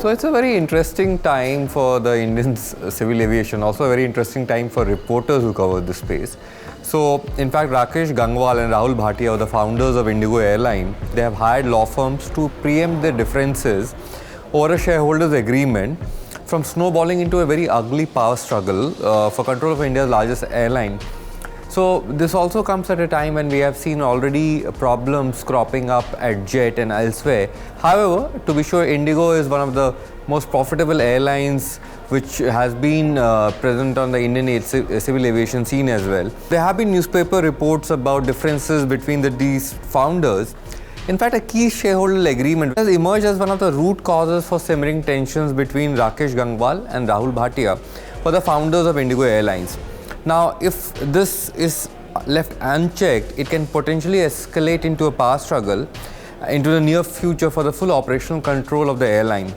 So it's a very interesting time for the Indian civil aviation, also a very interesting time for reporters who cover this space. So in fact, Rakesh, Gangwal and Rahul Bhatia are the founders of IndiGo airline. They have hired law firms to preempt the differences over a shareholders agreement from snowballing into a very ugly power struggle for control of India's largest airline. So this also comes at a time when we have seen already problems cropping up at Jet and elsewhere. However, to be sure, IndiGo is one of the most profitable airlines which has been present on the Indian civil aviation scene as well. There have been newspaper reports about differences between these founders. In fact, a key shareholder agreement has emerged as one of the root causes for simmering tensions between Rakesh Gangwal and Rahul Bhatia, for the founders of IndiGo Airlines. Now, if this is left unchecked, it can potentially escalate into a power struggle into the near future for the full operational control of the airline.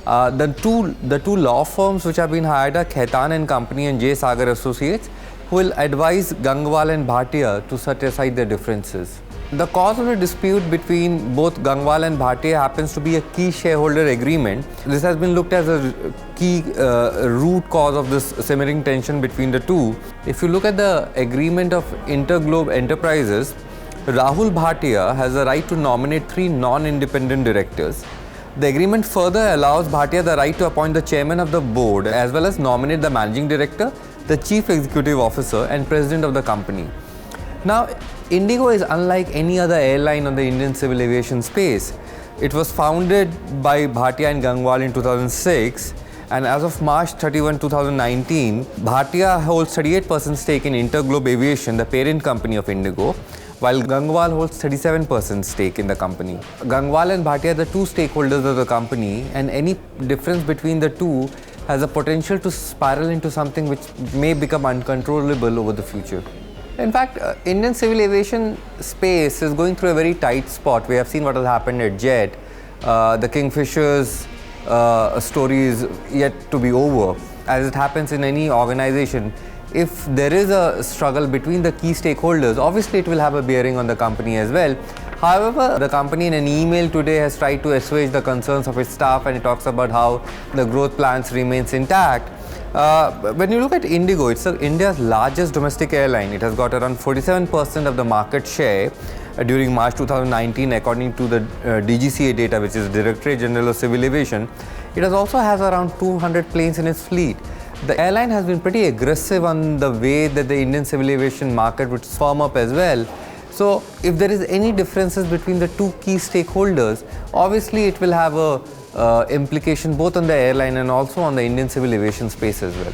The two law firms which have been hired are Khaitan and Company and J. Sagar Associates, who will advise Gangwal and Bhatia to set aside their differences. The cause of the dispute between both Gangwal and Bhatia happens to be a key shareholder agreement. This has been looked as a key root cause of this simmering tension between the two. If you look at the agreement of InterGlobe Enterprises, Rahul Bhatia has the right to nominate 3 non-independent directors. The agreement further allows Bhatia the right to appoint the chairman of the board as well as nominate the managing director, the chief executive officer and president of the company. Now, IndiGo is unlike any other airline on the Indian civil aviation space. It was founded by Bhatia and Gangwal in 2006, and as of March 31, 2019, Bhatia holds 38% stake in InterGlobe Aviation, the parent company of IndiGo, while Gangwal holds 37% stake in the company. Gangwal and Bhatia are the two stakeholders of the company, and any difference between the two has a potential to spiral into something which may become uncontrollable over the future. In fact, Indian civil aviation space is going through a very tight spot. We have seen what has happened at Jet. The Kingfisher's story is yet to be over. As it happens in any organization, if there is a struggle between the key stakeholders, obviously it will have a bearing on the company as well. However, the company in an email today has tried to assuage the concerns of its staff, and it talks about how the growth plans remains intact. When you look at IndiGo, it's India's largest domestic airline. It has got around 47% of the market share during March 2019 according to the DGCA data, which is Directorate General of Civil Aviation. It also has around 200 planes in its fleet. The airline has been pretty aggressive on the way that the Indian civil aviation market would firm up as well. So if there is any differences between the two key stakeholders, obviously it will have a implication both on the airline and also on the Indian civil aviation space as well.